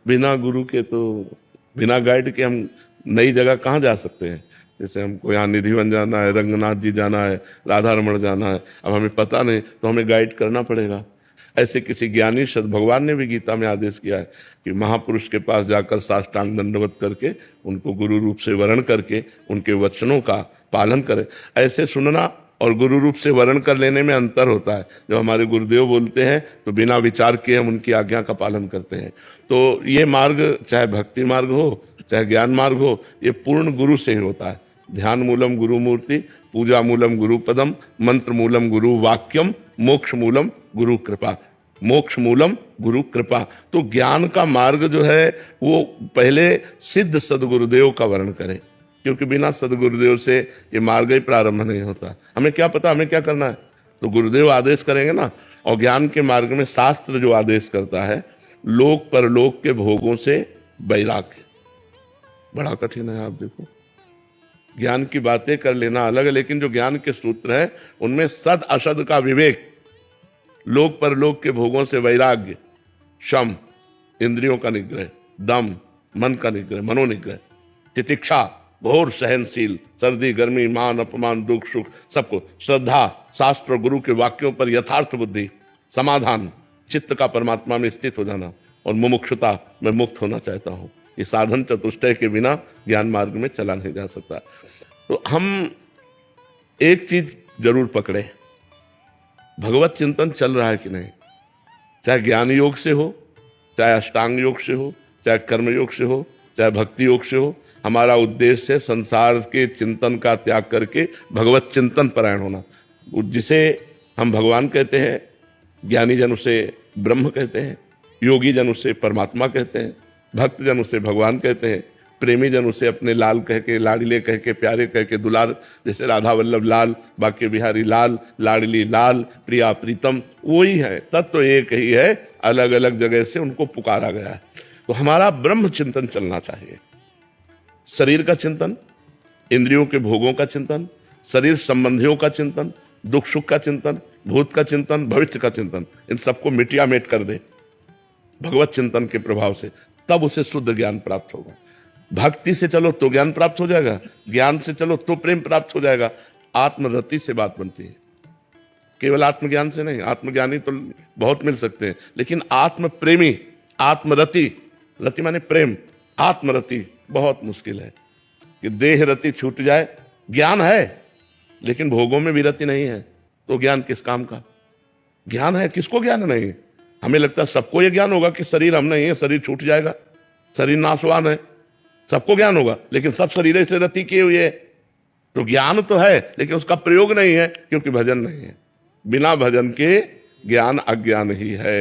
बिना गुरु के तो, बिना गाइड के हम नई जगह कहाँ जा सकते हैं। जैसे हमको यहाँ निधिवन जाना है, रंगनाथ जी जाना है, राधा रमण जाना है, अब हमें पता नहीं तो हमें गाइड करना पड़ेगा। ऐसे किसी ज्ञानी सद भगवान ने भी गीता में आदेश किया है कि महापुरुष के पास जाकर साष्टांग दंडवत करके उनको गुरु रूप से वरण करके उनके वचनों का पालन करें। ऐसे सुनना और गुरु रूप से वर्ण कर लेने में अंतर होता है। जब हमारे गुरुदेव बोलते हैं तो बिना विचार किए हम उनकी आज्ञा का पालन करते हैं। तो ये मार्ग चाहे भक्ति मार्ग हो चाहे ज्ञान मार्ग हो, ये पूर्ण गुरु से ही होता है। ध्यान मूलम गुरु मूर्ति, पूजा मूलम गुरु पदम, मंत्र मूलम गुरु वाक्यम, मोक्ष मूलम गुरु कृपा। मोक्ष मूलम गुरु कृपा। तो ज्ञान का मार्ग जो है वो पहले सिद्ध सदगुरुदेव का वर्ण करे, क्योंकि बिना सदगुरुदेव से ये मार्ग ही प्रारंभ नहीं होता। हमें क्या पता हमें क्या करना है, तो गुरुदेव आदेश करेंगे ना। और ज्ञान के मार्ग में शास्त्र जो आदेश करता है, लोक परलोक के भोगों से वैराग्य। बड़ा कठिन है। आप देखो, ज्ञान की बातें कर लेना अलग है, लेकिन जो ज्ञान के सूत्र है उनमें सद असद का विवेक, लोक परलोक के भोगों से वैराग्य, शम इंद्रियों का निग्रह, दम मन का निग्रह, मनोनिग्रह, तितिक्षा घोर सहनशील, सर्दी गर्मी मान अपमान दुख सुख सबको, श्रद्धा शास्त्र और गुरु के वाक्यों पर यथार्थ बुद्धि, समाधान चित्त का परमात्मा में स्थित हो जाना, और मुमुक्षुता मैं मुक्त होना चाहता हूँ। ये साधन चतुष्टय के बिना ज्ञान मार्ग में चला नहीं जा सकता। तो हम एक चीज जरूर पकड़े, भगवत चिंतन चल रहा है कि नहीं, चाहे ज्ञान योग से हो, चाहे अष्टांग योग से हो, चाहे कर्म योग से हो, चाहे भक्ति योग से हो। हमारा उद्देश्य है संसार के चिंतन का त्याग करके भगवत चिंतन परायण होना। जिसे हम भगवान कहते हैं, ज्ञानी जन उसे ब्रह्म कहते हैं, योगी जन उसे परमात्मा कहते हैं, भक्त जन उसे भगवान कहते हैं, प्रेमी जन उसे अपने लाल कह के, लाडले कह के, प्यारे कह के, दुलार, जैसे राधा वल्लभ लाल, बाके बिहारी लाल, लाडली लाल, प्रिया प्रीतम, वही है। तत्व तो एक ही है, अलग अलग जगह से उनको पुकारा गया है। तो हमारा ब्रह्म चिंतन चलना चाहिए। शरीर का चिंतन, इंद्रियों के भोगों का चिंतन, शरीर संबंधियों का चिंतन, दुख सुख का चिंतन, भूत का चिंतन, भविष्य का चिंतन, इन सबको मिटिया मेट कर दे भगवत चिंतन के प्रभाव से, तब उसे शुद्ध ज्ञान प्राप्त होगा। भक्ति से चलो तो ज्ञान प्राप्त हो जाएगा, ज्ञान से चलो तो प्रेम प्राप्त हो जाएगा। आत्मरति से बात बनती है, केवल आत्मज्ञान से नहीं। आत्मज्ञानी तो बहुत मिल सकते हैं, लेकिन आत्म प्रेमी, आत्मरति, रति माने प्रेम, आत्मरति बहुत मुश्किल है। कि देह रति छूट जाए, ज्ञान है लेकिन भोगों में भी रति नहीं है, तो ज्ञान किस काम का। ज्ञान है, किसको ज्ञान नहीं। हमें लगता है सबको यह ज्ञान होगा कि शरीर हम नहीं है, शरीर छूट जाएगा, शरीर नाशवान है, सबको ज्ञान होगा, लेकिन सब शरीर से रति किए हुए है। तो ज्ञान तो है लेकिन उसका प्रयोग नहीं है, क्योंकि भजन नहीं है। बिना भजन के ज्ञान अज्ञान ही है।